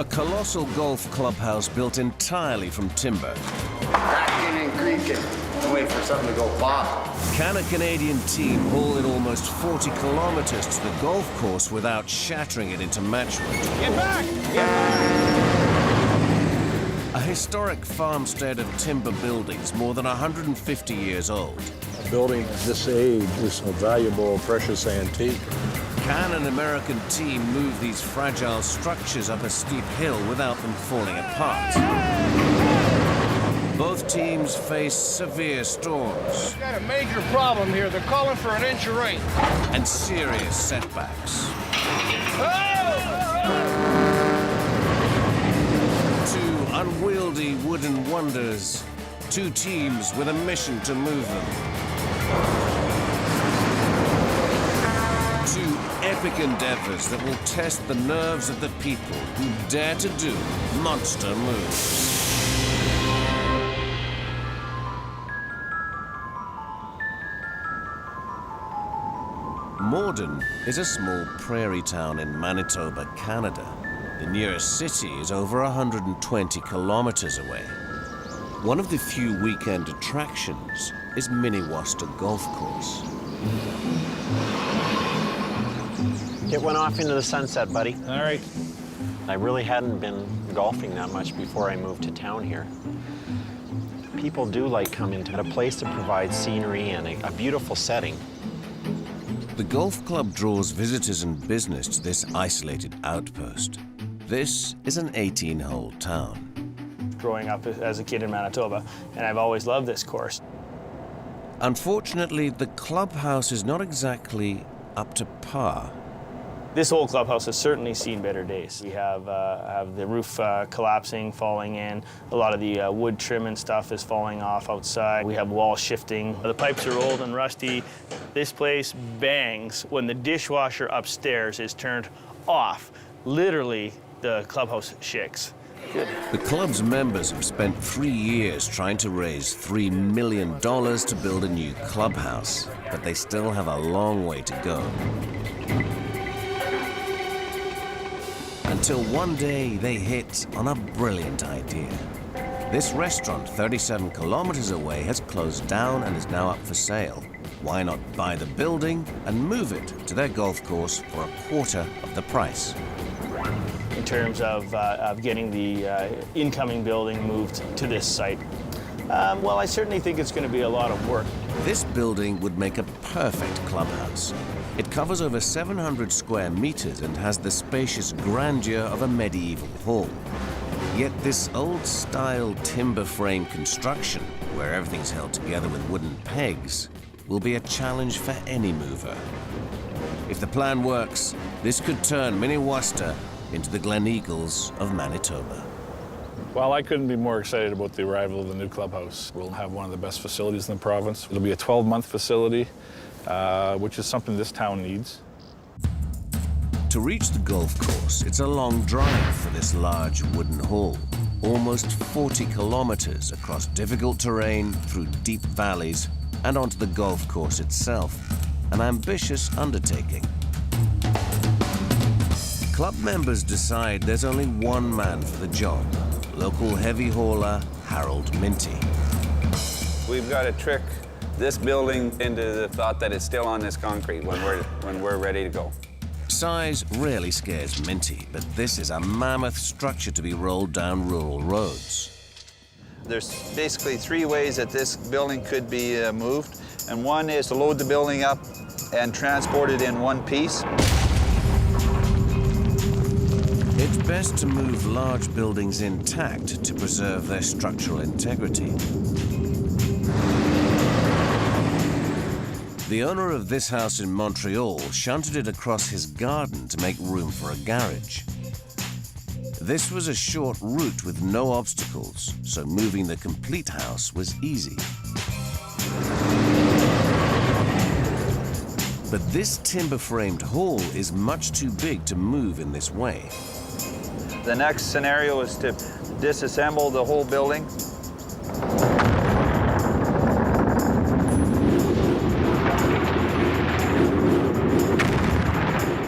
A colossal golf clubhouse built entirely from timber. Cracking and creaking. I'm waiting for something to go pop. Can a Canadian team haul it almost 40 kilometers to the golf course without shattering it into matchwood? Get back! Get back! A historic farmstead of timber buildings more than 150 years old. A building of this age is a valuable, precious antique. Can an American team move these fragile structures up a steep hill without them falling apart? Both teams face severe storms. Got a major problem here. They're calling for an inch of rain. And serious setbacks. Two unwieldy wooden wonders. Two teams with a mission to move them. Two epic endeavors that will test the nerves of the people who dare to do monster moves. Morden is a small prairie town in Manitoba, Canada. The nearest city is over 120 kilometers away. One of the few weekend attractions is Minnewaska Golf Course. It went off into the sunset, buddy. All right. I really hadn't been golfing that much before I moved to town here. People do like coming to a place that provides scenery and a beautiful setting. The golf club draws visitors and business to this isolated outpost. This is an 18-hole town. Growing up as a kid in Manitoba, and I've always loved this course. Unfortunately, the clubhouse is not exactly up to par. This whole clubhouse has certainly seen better days. We have the roof collapsing, falling in. A lot of the wood trim and stuff is falling off outside. We have walls shifting. The pipes are old and rusty. This place bangs when the dishwasher upstairs is turned off. Literally, the clubhouse shakes. Good. The club's members have spent 3 years trying to raise $3 million to build a new clubhouse, but they still have a long way to go. Until one day they hit on a brilliant idea. This restaurant 37 kilometers away has closed down and is now up for sale. Why not buy the building and move it to their golf course for a quarter of the price? In terms of getting the incoming building moved to this site, well, I certainly think it's going to be a lot of work. This building would make a perfect clubhouse. It covers over 700 square meters and has the spacious grandeur of a medieval hall. Yet this old-style timber frame construction, where everything's held together with wooden pegs, will be a challenge for any mover. If the plan works, this could turn Minnewaska into the Gleneagles of Manitoba. Well, I couldn't be more excited about the arrival of the new clubhouse. We'll have one of the best facilities in the province. It'll be a 12-month facility, which is something this town needs. To reach the golf course, it's a long drive for this large wooden hall. Almost 40 kilometers across difficult terrain, through deep valleys, and onto the golf course itself. An ambitious undertaking. Club members decide there's only one man for the job, local heavy hauler Harold Minty. We've got to trick this building into the thought that it's still on this concrete when we're ready to go. Size rarely scares Minty, but this is a mammoth structure to be rolled down rural roads. There's basically 3 ways that this building could be moved, and one is to load the building up and transport it in one piece. It's best to move large buildings intact to preserve their structural integrity. The owner of this house in Montreal shunted it across his garden to make room for a garage. This was a short route with no obstacles, so moving the complete house was easy. But this timber-framed hall is much too big to move in this way. The next scenario is to disassemble the whole building.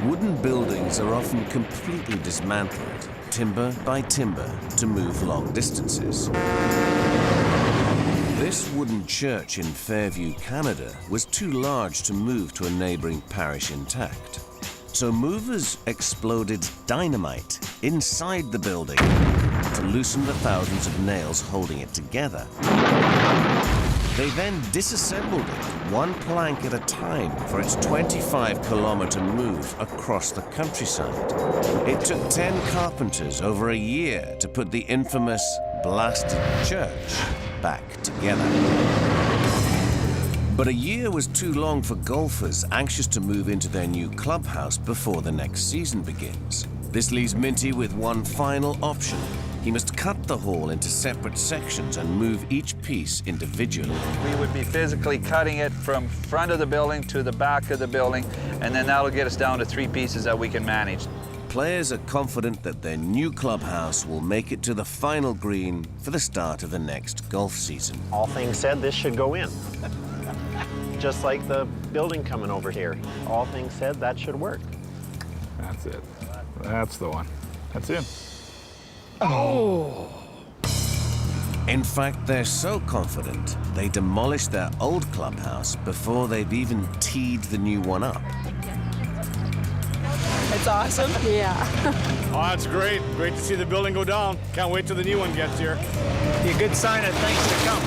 Wooden buildings are often completely dismantled, timber by timber to move long distances. This wooden church in Fairview, Canada, was too large to move to a neighboring parish intact. So movers exploded dynamite inside the building to loosen the thousands of nails holding it together. They then disassembled it, one plank at a time, for its 25-kilometer move across the countryside. It took 10 carpenters over a year to put the infamous blasted church back together. But a year was too long for golfers anxious to move into their new clubhouse before the next season begins. This leaves Minty with one final option. He must cut the hall into separate sections and move each piece individually. We would be physically cutting it from front of the building to the back of the building, and then that'll get us down to 3 pieces that we can manage. Players are confident that their new clubhouse will make it to the final green for the start of the next golf season. All things said, this should go in. Just like the building coming over here. All things said, that should work. That's it. That's the one. That's it. In fact, they're so confident, they demolished their old clubhouse before they've even teed the new one up. It's awesome. Yeah. Oh, that's great. Great to see the building go down. Can't wait till the new one gets here. Be a good sign of things to come.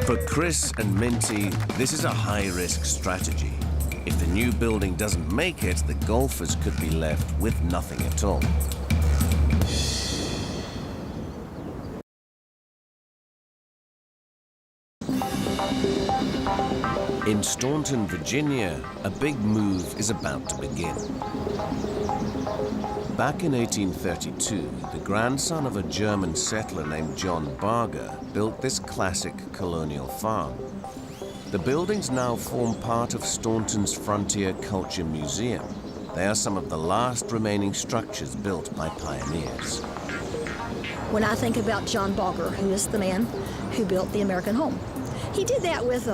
For Chris and Minty, this is a high-risk strategy. If the new building doesn't make it, the golfers could be left with nothing at all. In Staunton, Virginia, a big move is about to begin. Back in 1832, the grandson of a German settler named John Barger built this classic colonial farm. The buildings now form part of Staunton's Frontier Culture Museum. They are some of the last remaining structures built by pioneers. When I think about John Barger, who is the man who built the American home, he did that with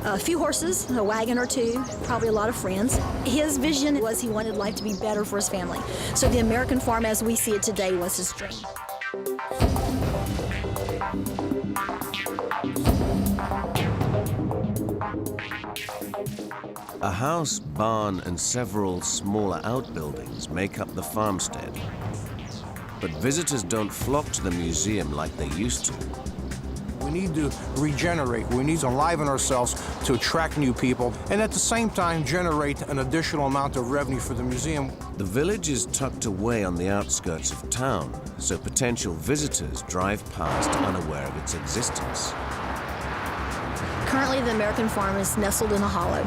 a few horses, a wagon or two, probably a lot of friends. His vision was he wanted life to be better for his family. So the American farm as we see it today was his dream. A house, barn, and several smaller outbuildings make up the farmstead. But visitors don't flock to the museum like they used to. We need to regenerate. We need to enliven ourselves to attract new people and at the same time generate an additional amount of revenue for the museum. The village is tucked away on the outskirts of town, so potential visitors drive past unaware of its existence. Currently, the American farm is nestled in a hollow.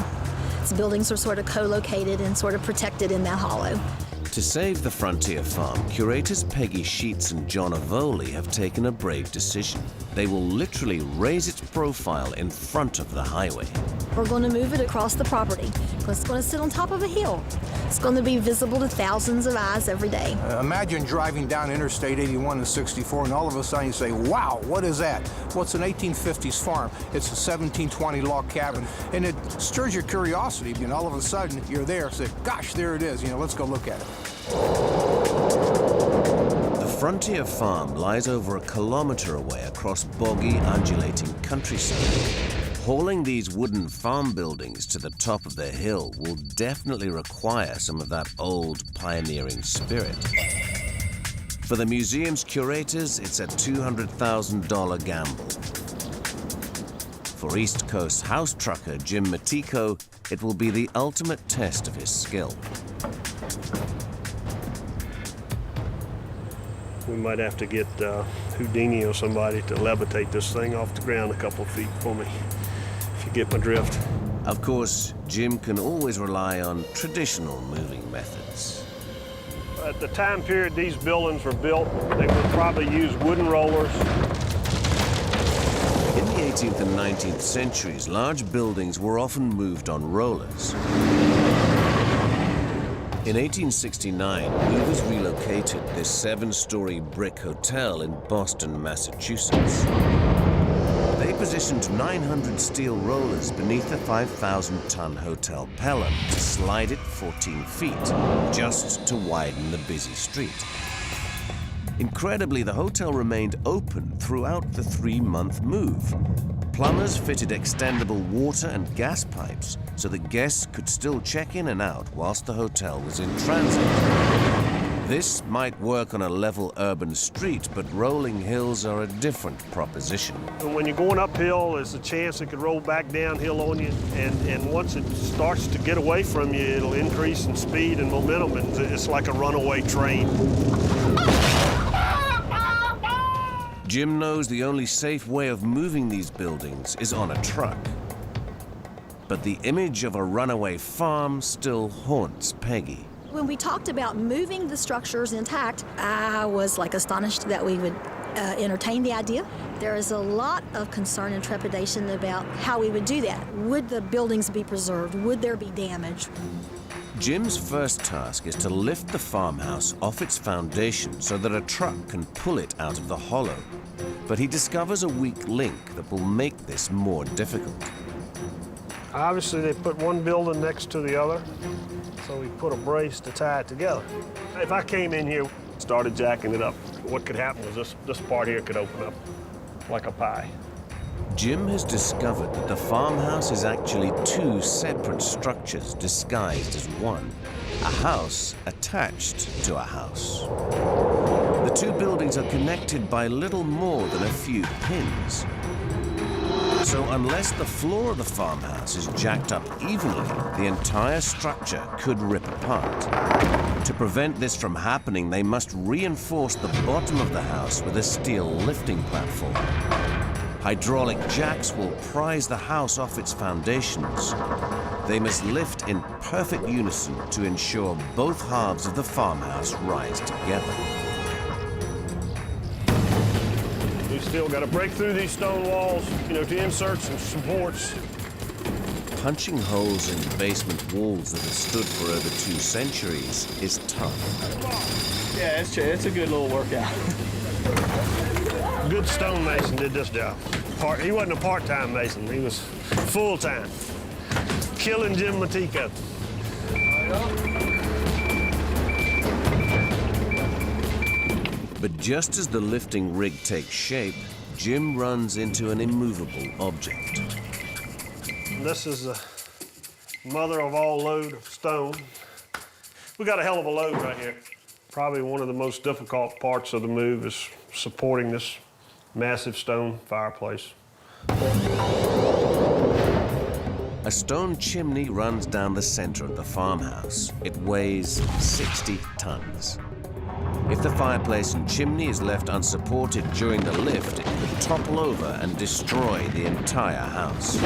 Its buildings are sort of co-located and sort of protected in that hollow. To save the Frontier Farm, curators Peggy Sheets and John Avoli have taken a brave decision. They will literally raise its profile in front of the highway. We're going to move it across the property. It's going to sit on top of a hill. It's going to be visible to thousands of eyes every day. Imagine driving down Interstate 81 and 64 and all of a sudden you say, wow, what is that? Well, it's an 1850s farm. It's a 1720 log cabin. And it stirs your curiosity. And all of a sudden you're there, say, gosh, there it is. Let's go look at it. The Frontier Farm lies over a kilometer away across boggy, undulating countryside. Hauling these wooden farm buildings to the top of the hill will definitely require some of that old pioneering spirit. For the museum's curators, it's a $200,000 gamble. For East Coast house trucker Jim Matico, it will be the ultimate test of his skill. We might have to get Houdini or somebody to levitate this thing off the ground a couple feet for me, if you get my drift. Of course, Jim can always rely on traditional moving methods. At the time period these buildings were built, they would probably use wooden rollers. In the 18th and 19th centuries, large buildings were often moved on rollers. In 1869, movers relocated this 7-story brick hotel in Boston, Massachusetts. They positioned 900 steel rollers beneath the 5,000-ton hotel pelham to slide it 14 feet, just to widen the busy street. Incredibly, the hotel remained open throughout the 3-month move. Plumbers fitted extendable water and gas pipes so that guests could still check in and out whilst the hotel was in transit. This might work on a level urban street, but rolling hills are a different proposition. When you're going uphill, there's a chance it could roll back downhill on you, and once it starts to get away from you, it'll increase in speed and momentum, and it's like a runaway train. Jim knows the only safe way of moving these buildings is on a truck. But the image of a runaway farm still haunts Peggy. When we talked about moving the structures intact, I was like astonished that we would entertain the idea. There is a lot of concern and trepidation about how we would do that. Would the buildings be preserved? Would there be damage? Jim's first task is to lift the farmhouse off its foundation so that a truck can pull it out of the hollow. But he discovers a weak link that will make this more difficult. Obviously, they put one building next to the other, so we put a brace to tie it together. If I came in here, started jacking it up, what could happen was this part here could open up like a pie. Jim has discovered that the farmhouse is actually 2 separate structures disguised as one, a house attached to a house. The 2 buildings are connected by little more than a few pins. So unless the floor of the farmhouse is jacked up evenly, the entire structure could rip apart. To prevent this from happening, they must reinforce the bottom of the house with a steel lifting platform. Hydraulic jacks will prise the house off its foundations. They must lift in perfect unison to ensure both halves of the farmhouse rise together. We still got to break through these stone walls, to insert some supports. Punching holes in basement walls that have stood for over 2 centuries is tough. Yeah, it's a good little workout. Good stonemason did this job. He wasn't a part-time mason, he was full-time. Killing Jim Matico. But just as the lifting rig takes shape, Jim runs into an immovable object. This is the mother of all load of stone. We got a hell of a load right here. Probably one of the most difficult parts of the move is supporting this massive stone fireplace. A stone chimney runs down the center of the farmhouse. It weighs 60 tons. If the fireplace and chimney is left unsupported during the lift, it could topple over and destroy the entire house.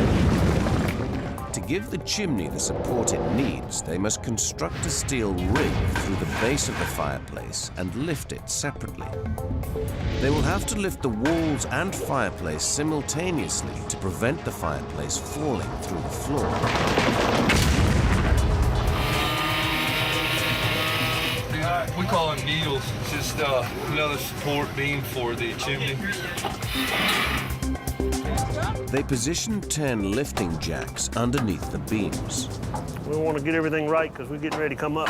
To give the chimney the support it needs, they must construct a steel rig through the base of the fireplace and lift it separately. They will have to lift the walls and fireplace simultaneously to prevent the fireplace falling through the floor. We call them needles. It's just another support beam for the chimney. They position 10 lifting jacks underneath the beams. We want to get everything right because we're getting ready to come up.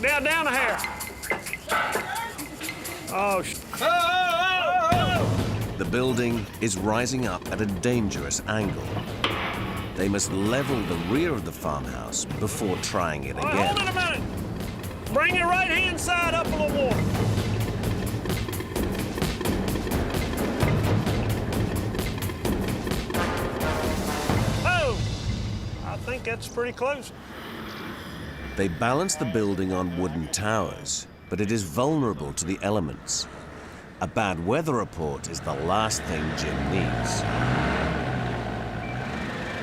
Down a hair. Oh, The building is rising up at a dangerous angle. They must level the rear of the farmhouse before trying it again. Hold it a minute. Bring your right hand side up a little more. Oh, I think that's pretty close. They balance the building on wooden towers, but it is vulnerable to the elements. A bad weather report is the last thing Jim needs.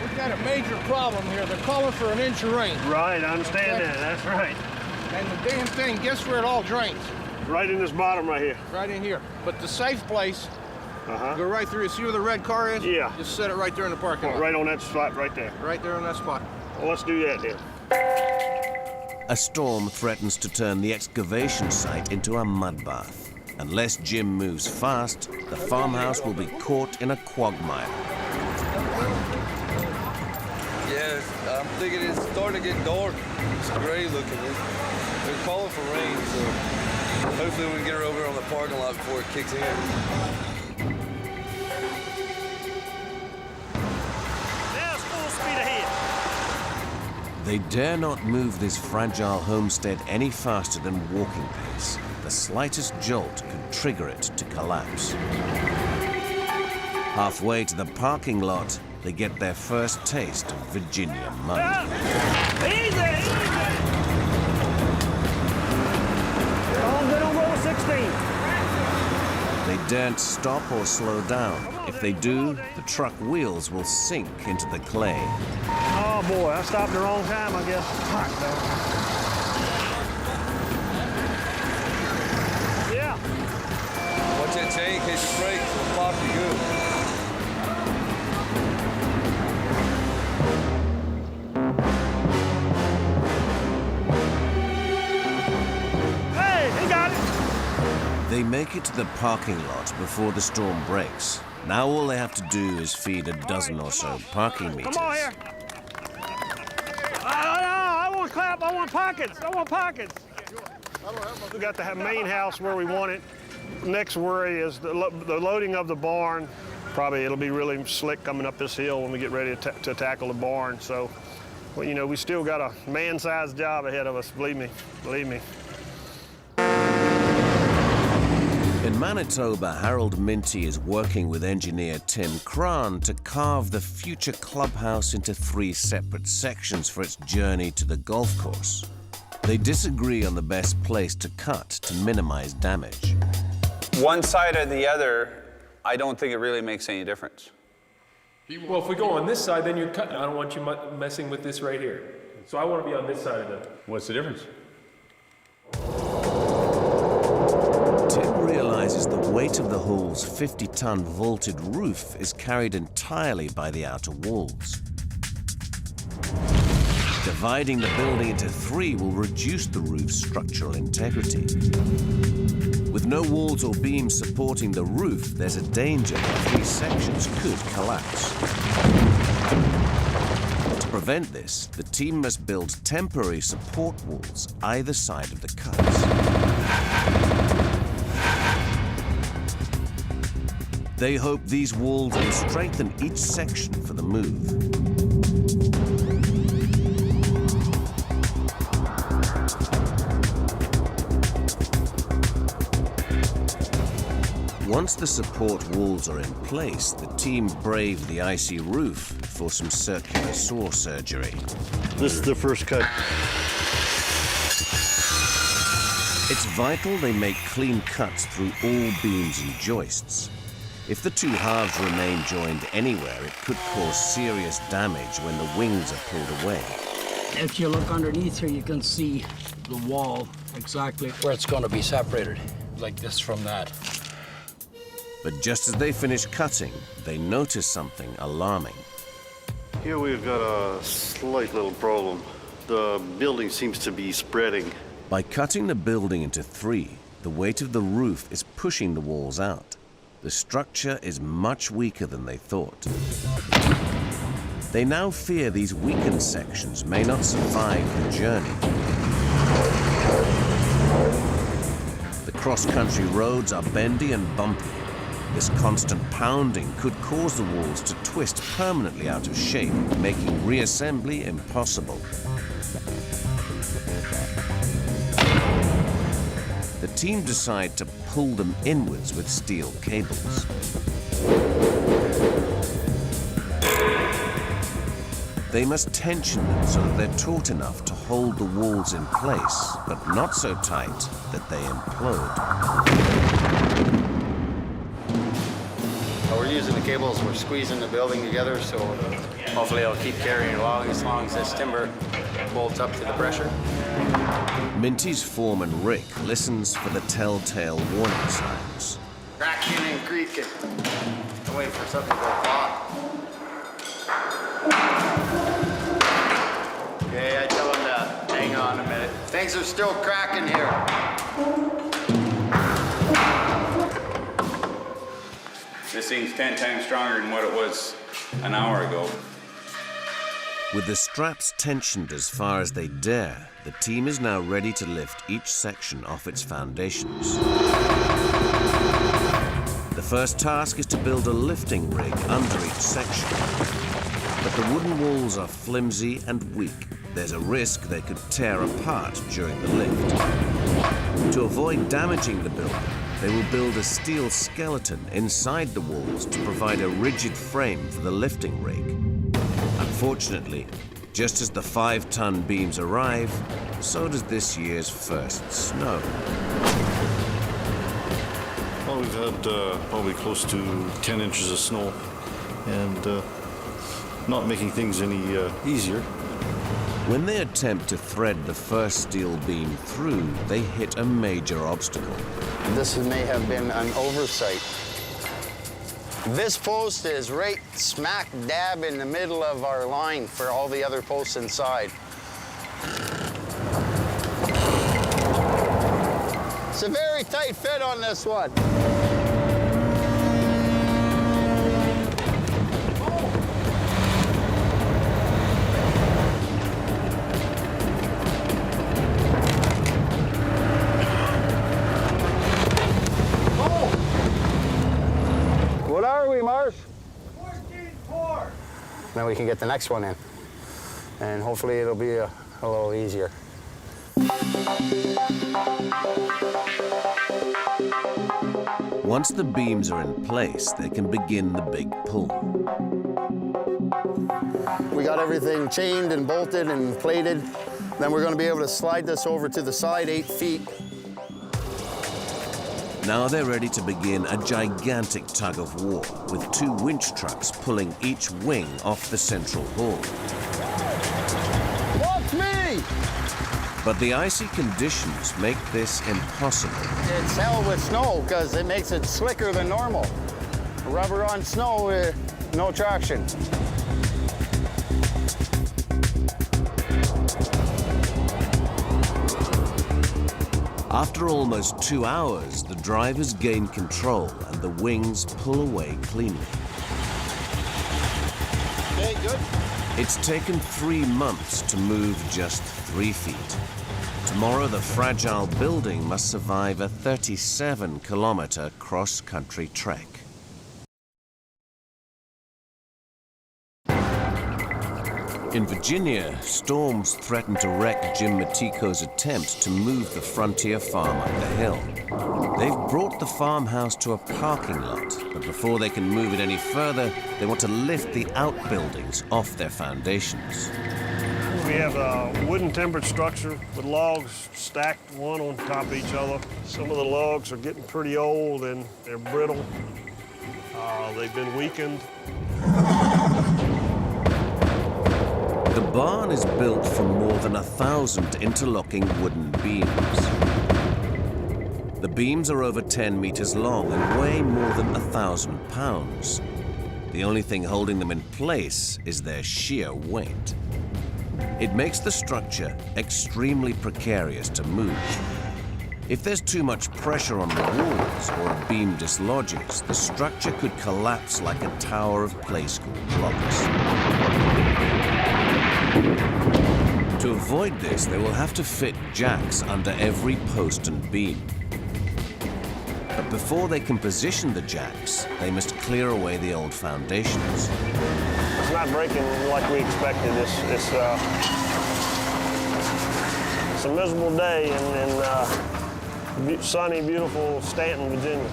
We've got a major problem here. They're calling for an inch of rain. Right, I understand that. That's right. And the damn thing, guess where it all drains? Right in this bottom right here. Right in here. But the safe place Go right through. See where the red car is? Yeah. Just set it right there in the parking lot. Right on that spot right there. Right there on that spot. Well, let's do that then. A storm threatens to turn the excavation site into a mud bath. Unless Jim moves fast, the farmhouse will be caught in a quagmire. Yeah, I'm thinking it's starting to get dark. It's gray looking. They're calling for rain, so hopefully we can get her over on the parking lot before it kicks in. Now it's full speed ahead. They dare not move this fragile homestead any faster than walking pace. The slightest jolt could trigger it to collapse. Halfway to the parking lot, they get their first taste of Virginia mud. Easy, easy. All good on roll 16. They daren't stop or slow down. If they do, the truck wheels will sink into the clay. Oh boy, I stopped the wrong time, I guess. Hot, though. Yeah. Watch that chain in case it breaks. It'll pop you good. Hey, he got it. They make it to the parking lot before the storm breaks. Now all they have to do is feed a dozen or so parking meters. Come on here. I want clap. I want pockets. I want pockets. We got the main house where we want it. Next worry is the loading of the barn. Probably it'll be really slick coming up this hill when we get ready to tackle the barn. So, well, you know, we still got a man-sized job ahead of us. Believe me. Believe me. In Manitoba, Harold Minty is working with engineer Tim Cran to carve the future clubhouse into 3 separate sections for its journey to the golf course. They disagree on the best place to cut to minimize damage. One side or the other, I don't think it really makes any difference. Well, if we go on this side, then you're cutting. I don't want you messing with this right here. So I want to be on this side of the... What's the difference? Tim realizes the weight of the hall's 50-ton vaulted roof is carried entirely by the outer walls. Dividing the building into 3 will reduce the roof's structural integrity. With no walls or beams supporting the roof, there's a danger that 3 sections could collapse. To prevent this, the team must build temporary support walls either side of the cuts. They hope these walls will strengthen each section for the move. Once the support walls are in place, the team brave the icy roof for some circular saw surgery. This is the first cut. It's vital they make clean cuts through all beams and joists. If the 2 halves remain joined anywhere, it could cause serious damage when the wings are pulled away. If you look underneath here, you can see the wall exactly where it's going to be separated, like this from that. But just as they finish cutting, they notice something alarming. Here we've got a slight little problem. The building seems to be spreading. By cutting the building into 3, the weight of the roof is pushing the walls out. The structure is much weaker than they thought. They now fear these weakened sections may not survive the journey. The cross-country roads are bendy and bumpy. This constant pounding could cause the walls to twist permanently out of shape, making reassembly impossible. The team decide to pull them inwards with steel cables. They must tension them so that they're taut enough to hold the walls in place, but not so tight that they implode. We're using the cables, we're squeezing the building together, so hopefully it'll keep carrying along as long as this timber bolts up to the pressure. Minty's foreman Rick listens for the telltale warning signs. cracking and creaking. I'm waiting for something to go pop. Okay, I tell them to hang on a minute. Things are still cracking here. This thing's 10 times stronger than what it was an hour ago. With the straps tensioned as far as they dare, the team is now ready to lift each section off its foundations. The first task is to build a lifting rig under each section. But the wooden walls are flimsy and weak. There's a risk they could tear apart during the lift. To avoid damaging the building, they will build a steel skeleton inside the walls to provide a rigid frame for the lifting rig. Unfortunately, just as the 5-ton beams arrive, so does this year's first snow. Well, we've had probably close to 10 inches of snow, and not making things any easier. When they attempt to thread the first steel beam through, they hit a major obstacle. This may have been an oversight. This post is right smack dab in the middle of our line for all the other posts inside. It's a very tight fit on this one. What are we, Marsh? 14.4. Then we can get the next one in. And hopefully it'll be a little easier. Once the beams are in place, they can begin the big pull. We got everything chained and bolted and plated. Then we're going to be able to slide this over to the side 8 feet. Now they're ready to begin a gigantic tug of war, with 2 winch trucks pulling each wing off the central hull. Watch me! But the icy conditions make this impossible. It's hell with snow because it makes it slicker than normal. Rubber on snow, no traction. After almost 2 hours, the drivers gain control and the wings pull away cleanly. Okay, good. It's taken 3 months to move just 3 feet. Tomorrow, the fragile building must survive a 37-kilometer cross-country trek. In Virginia, storms threaten to wreck Jim Matico's attempt to move the frontier farm up the hill. They've brought the farmhouse to a parking lot, but before they can move it any further, they want to lift the outbuildings off their foundations. We have a wooden timbered structure with logs stacked one on top of each other. Some of the logs are getting pretty old and they're brittle. They've been weakened. The barn is built from more than 1,000 interlocking wooden beams. The beams are over 10 meters long and weigh more than 1,000 pounds. The only thing holding them in place is their sheer weight. It makes the structure extremely precarious to move. If there's too much pressure on the walls or a beam dislodges, the structure could collapse like a tower of play school blocks. To avoid this, they will have to fit jacks under every post and beam. But before they can position the jacks, they must clear away the old foundations. It's not breaking like we expected. It's a miserable day in sunny, beautiful Stanton, Virginia.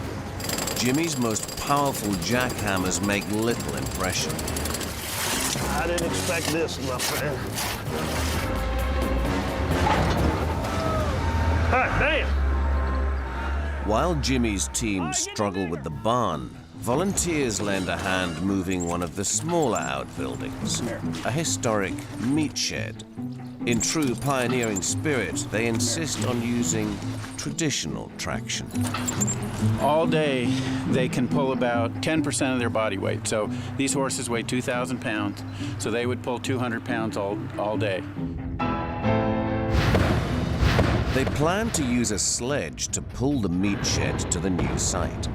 Jimmy's most powerful jackhammers make little impression. I didn't expect this, my friend. Hot damn! While Jimmy's team struggle with the barn, volunteers lend a hand moving one of the smaller outbuildings, a historic meat shed. In true pioneering spirit, they insist on using traditional traction. All day, they can pull about 10% of their body weight. So these horses weigh 2,000 pounds, so they would pull 200 pounds all day. They plan to use a sledge to pull the meat shed to the new site.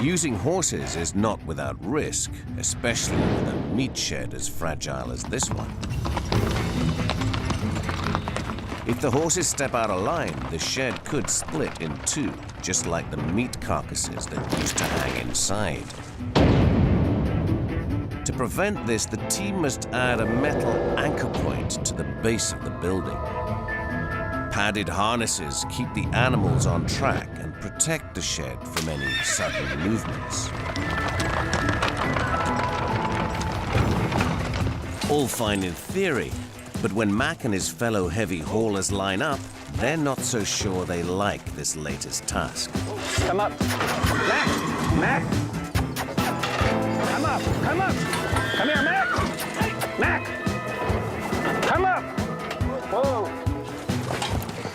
Using horses is not without risk, especially with a meat shed as fragile as this one. If the horses step out of line, the shed could split in two, just like the meat carcasses that used to hang inside. To prevent this, the team must add a metal anchor point to the base of the building. Padded harnesses keep the animals on track and protect the shed from any sudden movements. All fine in theory, but when Mac and his fellow heavy haulers line up, they're not so sure they like this latest task. Come up. Mac! Mac! Come up! Come up! Come here, Mac! Mac! Come up! Whoa!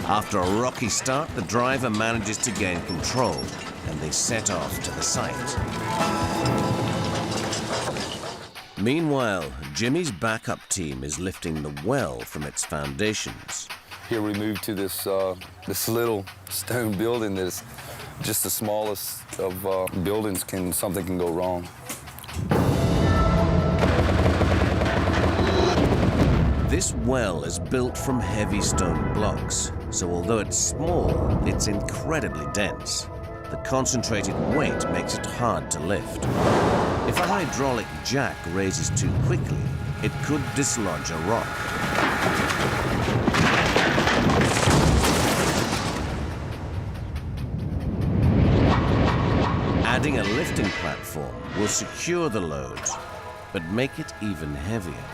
After a rocky start, the driver manages to gain control, and they set off to the site. Meanwhile, Jimmy's backup team is lifting the well from its foundations. Here we move to this little stone building that is just the smallest of buildings. Something can go wrong. This well is built from heavy stone blocks, so although it's small, it's incredibly dense. The concentrated weight makes it hard to lift. If a hydraulic jack raises too quickly, it could dislodge a rock. Adding a lifting platform will secure the load, but make it even heavier.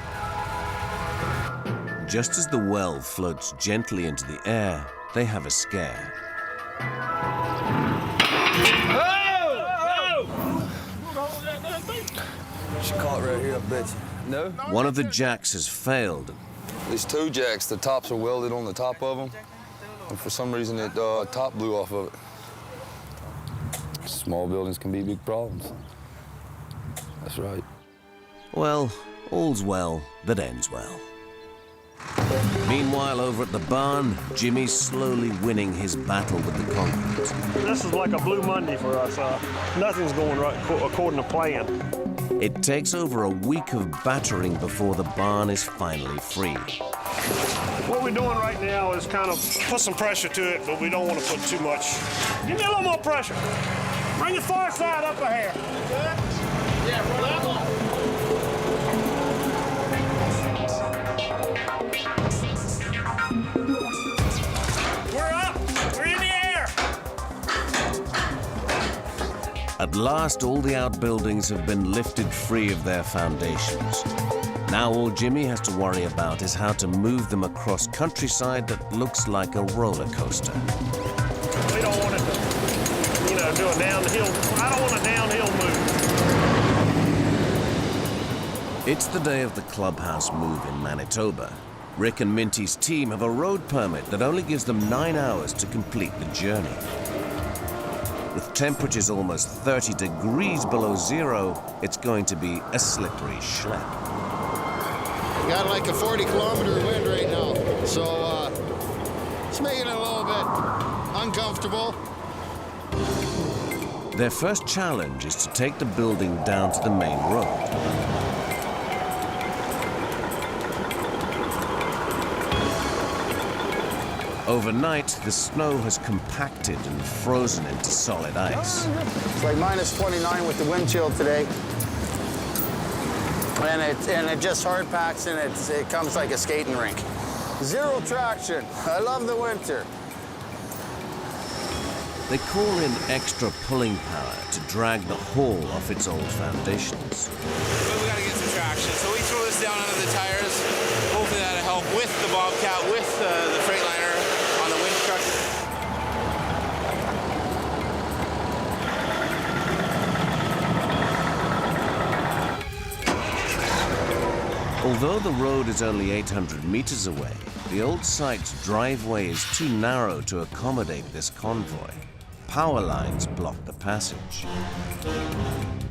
Just as the well floats gently into the air, they have a scare. She caught right here, I bet you. No? One of the jacks has failed. These two jacks, the tops are welded on the top of them, and for some reason it top blew off of it. Small buildings can be big problems. That's right. Well, all's well that ends well. Meanwhile, over at the barn, Jimmy's slowly winning his battle with the concrete. This is like a Blue Monday for us. Nothing's going right according to plan. It takes over a week of battering before the barn is finally free. What we're doing right now is kind of put some pressure to it, but we don't want to put too much. Give me a little more pressure. Bring the far side up a hair. Yeah, for that one. We're up. We're in the air. At last, all the outbuildings have been lifted free of their foundations. Now all Jimmy has to worry about is how to move them across countryside that looks like a roller coaster. We don't want it to, do a downhill. I don't want a downhill move. It's the day of the clubhouse move in Manitoba. Rick and Minty's team have a road permit that only gives them 9 hours to complete the journey. With temperatures almost 30 degrees below zero, it's going to be a slippery schlep. We got like a 40-kilometer wind right now, so it's making it a little bit uncomfortable. Their first challenge is to take the building down to the main road. Overnight, the snow has compacted and frozen into solid ice. It's like minus 29 with the wind chill today. And it just hard packs and it comes like a skating rink. Zero traction. I love the winter. They call in extra pulling power to drag the hull off its old foundations. We gotta get some traction, so we throw this down under the tires. Hopefully that'll help with the Bobcat, with the Freightliner on the winch truck. Although the road is only 800 meters away, the old site's driveway is too narrow to accommodate this convoy. Power lines block the passage.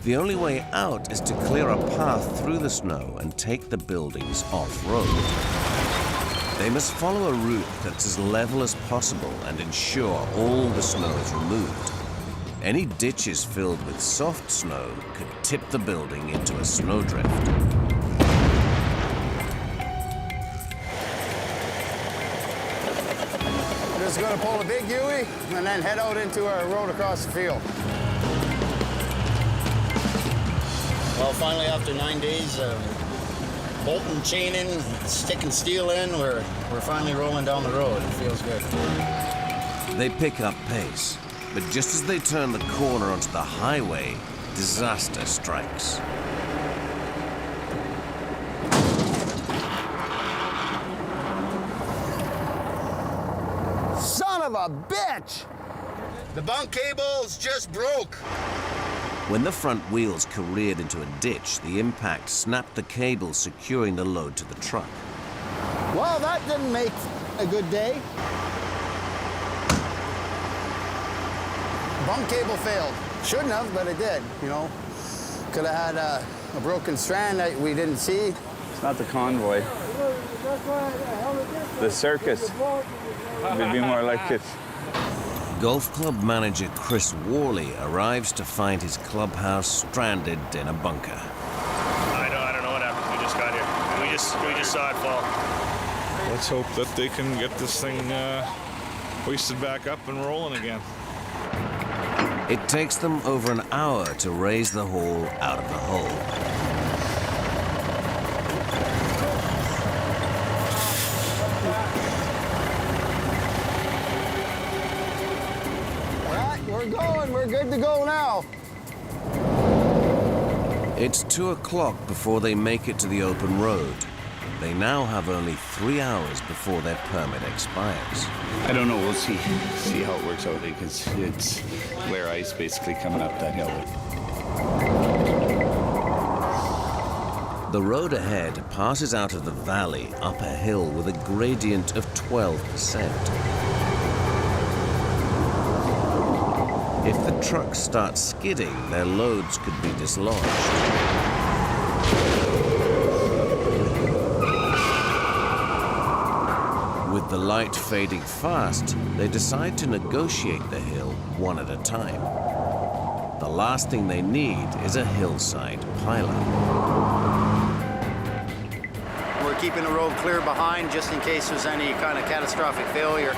The only way out is to clear a path through the snow and take the buildings off-road. They must follow a route that's as level as possible and ensure all the snow is removed. Any ditches filled with soft snow could tip the building into a snowdrift. Just going to pull a big Huey and then head out into our road across the field. Well, finally, after 9 days of bolting, chaining, sticking steel in, we're finally rolling down the road. It feels good. They pick up pace, but just as they turn the corner onto the highway, disaster strikes. Son of a bitch! The bunk cables just broke. When the front wheels careered into a ditch, the impact snapped the cable securing the load to the truck. Well, that didn't make a good day. Bunk cable failed. Shouldn't have, but it did, you know. Could have had a broken strand that we didn't see. It's not the convoy. The circus would be more like it. Golf club manager Chris Worley arrives to find his clubhouse stranded in a bunker. I don't know what happened. We just got here. We just saw it fall. Let's hope that they can get this thing hoisted back up and rolling again. It takes them over an hour to raise the haul out of the hole. We're good to go now. It's 2 o'clock before they make it to the open road. They now have only 3 hours before their permit expires. I don't know, we'll see how it works out, because it's glare ice basically coming up that hill. The road ahead passes out of the valley up a hill with a gradient of 12%. If the trucks start skidding, their loads could be dislodged. With the light fading fast, they decide to negotiate the hill one at a time. The last thing they need is a hillside pylon. We're keeping the road clear behind just in case there's any kind of catastrophic failure.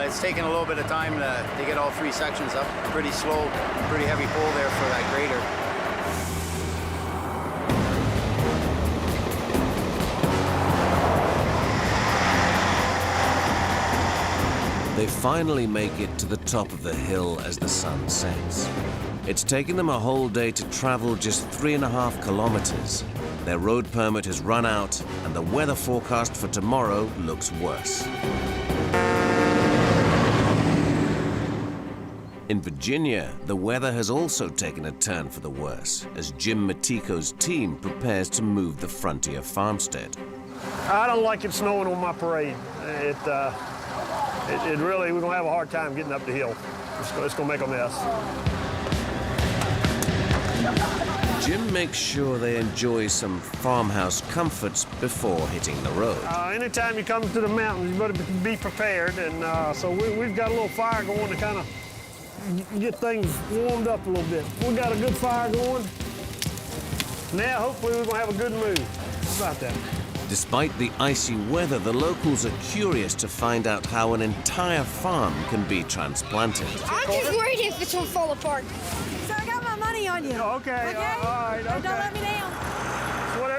It's taken a little bit of time to get all 3 sections up. Pretty slow, pretty heavy pull there for that grader. They finally make it to the top of the hill as the sun sets. It's taken them a whole day to travel just 3.5 kilometers. Their road permit has run out, and the weather forecast for tomorrow looks worse. In Virginia, the weather has also taken a turn for the worse as Jim Matico's team prepares to move the Frontier farmstead. I don't like it snowing on my parade. It really, we're gonna have a hard time getting up the hill. It's gonna make a mess. Jim makes sure they enjoy some farmhouse comforts before hitting the road. Anytime you come to the mountains, you better be prepared. And so we've got a little fire going to kind of get things warmed up a little bit. We got a good fire going. Now, hopefully, we're gonna have a good move. How about that? Despite the icy weather, the locals are curious to find out how an entire farm can be transplanted. I'm just worried if it's gonna fall apart. So I got my money on you. Okay, all right, okay. Don't let me down.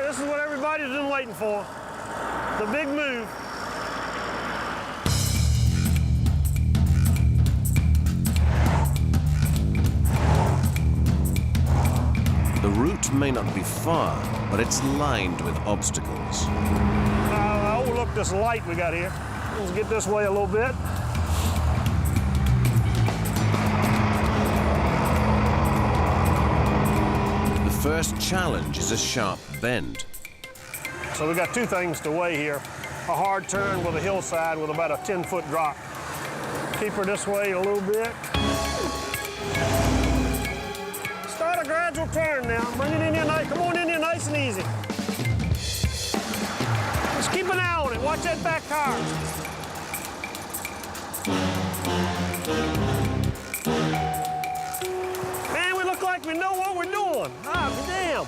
This is what everybody's been waiting for. The big move. The route may not be far, but it's lined with obstacles. Overlook this light we got here. Let's get this way a little bit. first challenge is a sharp bend. So we got two things to weigh here. A hard turn with a hillside with about a 10-foot drop. Keep her this way a little bit. Start a gradual turn now. Bring it in here nice. Come on in here nice and easy. Just keep an eye on it. Watch that back tire. Man, we look like we know what we're doing. Ah, damn.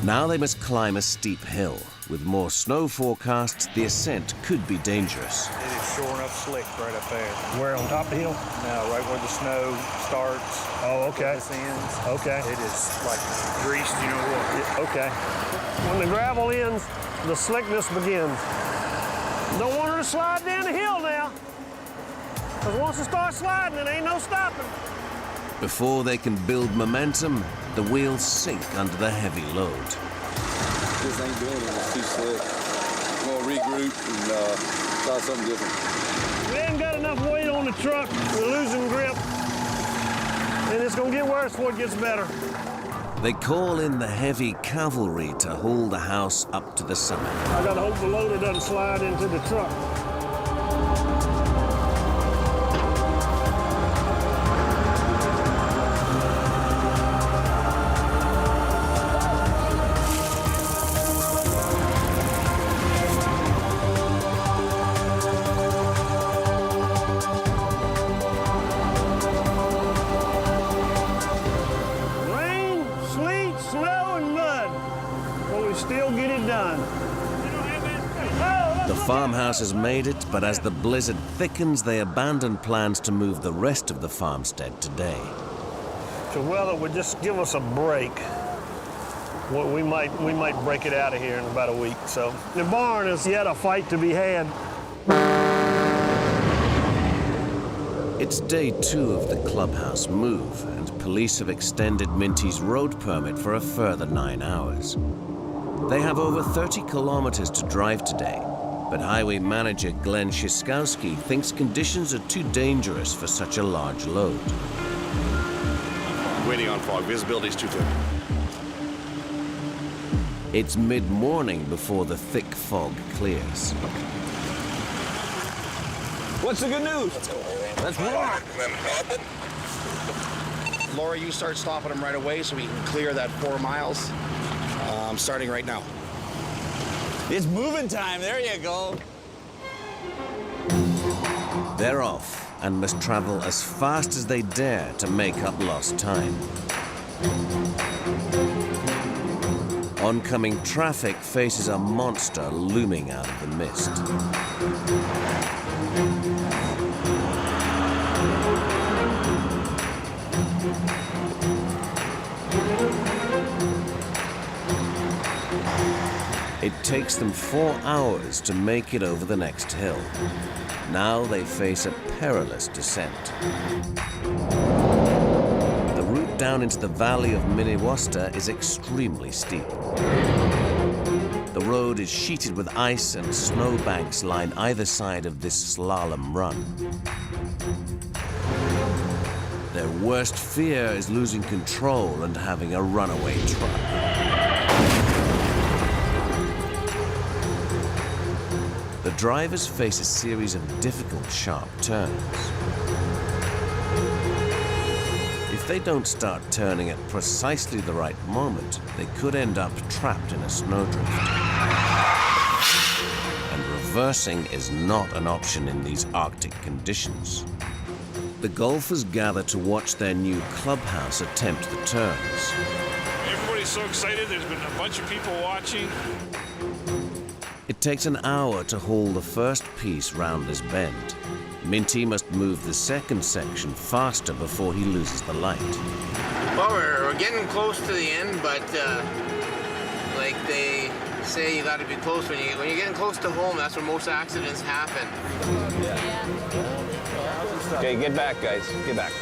Now they must climb a steep hill. With more snow forecasts, the ascent could be dangerous. It is sure enough slick right up there. Where, on top of the hill? Now, right where the snow starts. Oh, okay. This ends. Okay. It is like greased, you know what? Okay. When the gravel ends, the slickness begins. Don't want her to slide down the hill now. Because once it starts sliding, it ain't no stopping. Before they can build momentum, the wheels sink under the heavy load. This ain't doing it, it's too slick. I'm gonna regroup and try something different. We ain't got enough weight on the truck. We're losing grip. And it's gonna get worse before it gets better. They call in the heavy cavalry to haul the house up to the summit. I gotta hope the loader doesn't slide into the truck. The farmhouse has made it, but as the blizzard thickens, they abandon plans to move the rest of the farmstead today. The weather would just give us a break. We might break it out of here in about a week. So the barn is yet a fight to be had. It's day 2 of the clubhouse move, and police have extended Minty's road permit for a further 9 hours. They have over 30 kilometers to drive today, but highway manager Glenn Szyskowski thinks conditions are too dangerous for such a large load. Waiting on fog. Visibility is too thin. It's mid-morning before the thick fog clears. What's the good news? Let's rock. Laura, you start stopping them right away so we can clear that 4 miles. I'm starting right now. It's moving time. There you go. They're off and must travel as fast as they dare to make up lost time. Oncoming traffic faces a monster looming out of the mist. It takes them 4 hours to make it over the next hill. Now they face a perilous descent. The route down into the valley of Minnewaska is extremely steep. The road is sheeted with ice and snowbanks line either side of this slalom run. Their worst fear is losing control and having a runaway truck. The drivers face a series of difficult, sharp turns. If they don't start turning at precisely the right moment, they could end up trapped in a snowdrift. And reversing is not an option in these Arctic conditions. The golfers gather to watch their new clubhouse attempt the turns. Everybody's so excited. There's been a bunch of people watching. It takes an hour to haul the first piece round this bend. Minty must move the second section faster before he loses the light. Well, we're getting close to the end, but like they say, you got to be close. When you're getting close to home, that's where most accidents happen. Okay, get back, guys. Get back.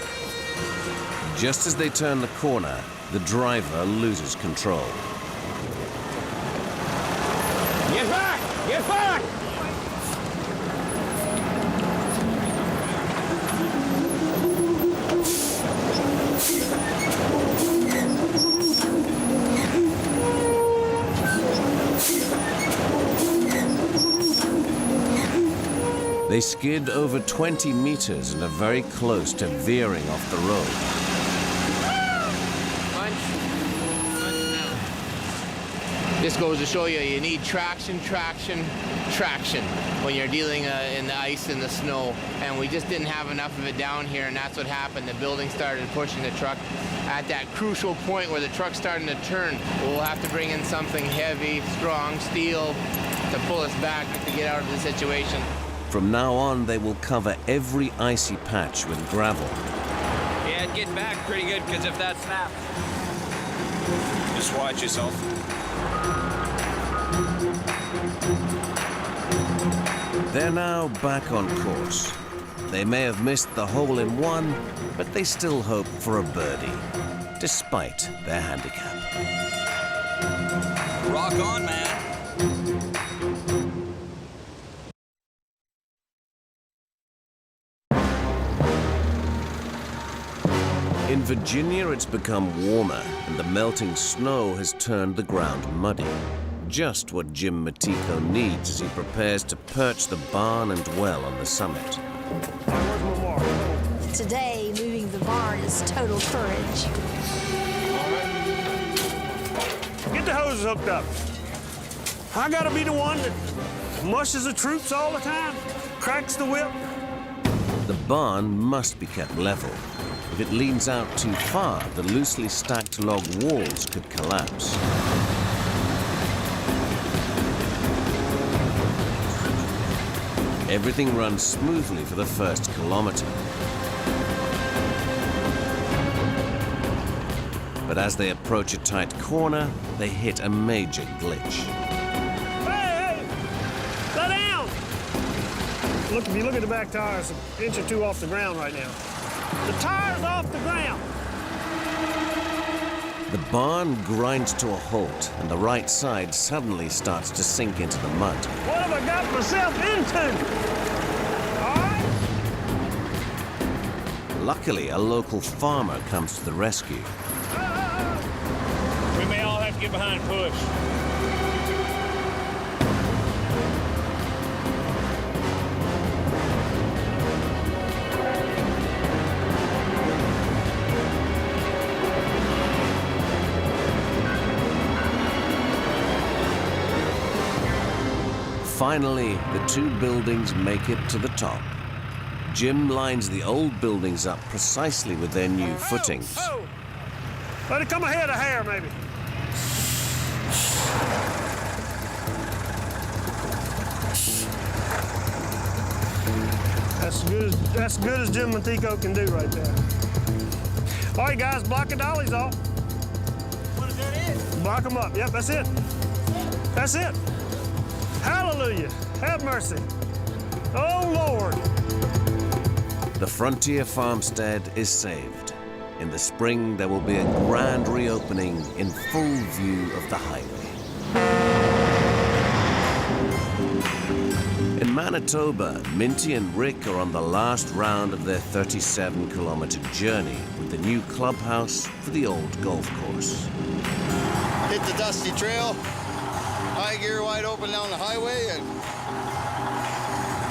Just as they turn the corner, the driver loses control. Get back! Get back! They skid over 20 meters and are very close to veering off the road. This goes to show you, you need traction, traction, traction when you're dealing in the ice and the snow. And we just didn't have enough of it down here, and that's what happened. The building started pushing the truck. At that crucial point where the truck's starting to turn, we'll have to bring in something heavy, strong, steel to pull us back to get out of the situation. From now on, they will cover every icy patch with gravel. Yeah, it'd get back pretty good, because if that snaps, just watch yourself. They're now back on course. They may have missed the hole-in-one, but they still hope for a birdie, despite their handicap. Rock on, man. In Virginia, it's become warmer, and the melting snow has turned the ground muddy. Just what Jim Matico needs as he prepares to perch the barn and well on the summit. Today, moving the barn is total courage. Get the hoses hooked up. I gotta be the one that mushes the troops all the time, cracks the whip. The barn must be kept level. If it leans out too far, the loosely stacked log walls could collapse. Everything runs smoothly for the first kilometer. But as they approach a tight corner, they hit a major glitch. Hey, let down! Look, if you look at the back tires, an inch or two off the ground right now. The tire's off the ground. The barn grinds to a halt, and the right side suddenly starts to sink into the mud. What have I got myself into? Luckily, a local farmer comes to the rescue. We may all have to get behind and push. Finally, the two buildings make it to the top. Jim lines the old buildings up precisely with their new footings. Let it come ahead a hair, maybe. That's good as Jim Matico can do right there. All right, guys, block the dollies off. What is that? Block them up. Yep, that's it. That's it. Hallelujah. Have mercy. Oh, Lord. The Frontier Farmstead is saved. In the spring, there will be a grand reopening in full view of the highway. In Manitoba, Minty and Rick are on the last round of their 37-kilometer journey with the new clubhouse for the old golf course. Hit the dusty trail, high gear wide open down the highway, and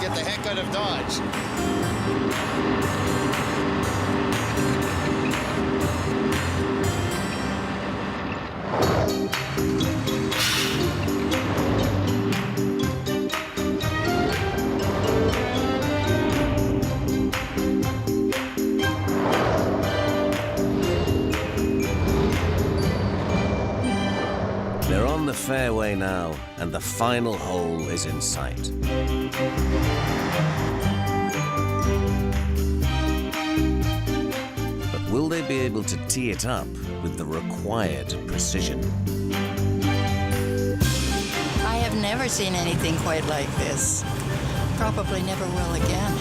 get the heck out of Dodge. They're on the fairway now, and the final hole is in sight. But will they be able to tee it up with the required precision? I have never seen anything quite like this. Probably never will again.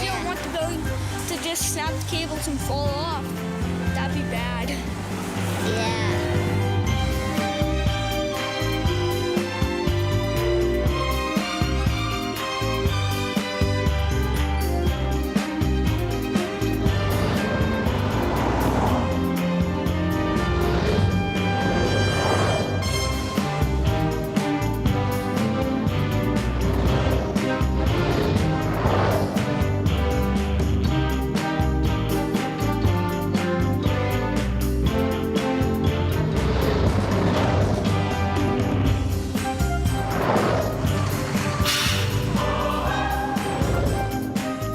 You don't want the boat to just snap the cables and fall off. That'd be bad. Yeah.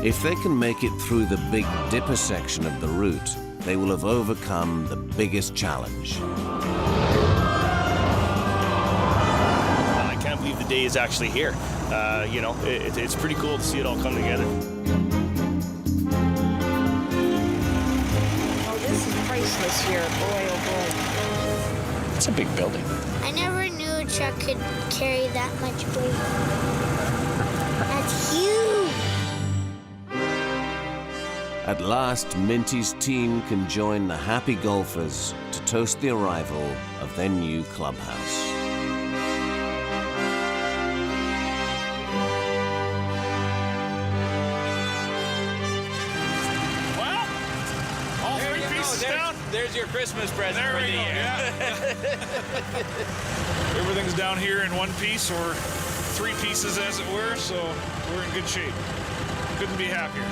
If they can make it through the Big Dipper section of the route, they will have overcome the biggest challenge. I can't believe the day is actually here. You know, it's pretty cool to see it all come together. Oh, this is priceless here. Boy, oh boy. It's a big building. I never knew a truck could carry that much weight. That's huge. At last, Minty's team can join the happy golfers to toast the arrival of their new clubhouse. Well, all There three you go. pieces down. There's your Christmas present There for we the go, year. yeah. Everything's down here in one piece, or three pieces as it were, so we're in good shape. Couldn't be happier.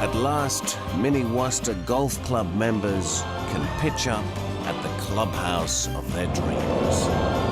At last, Mini Worcester Golf Club members can pitch up at the clubhouse of their dreams.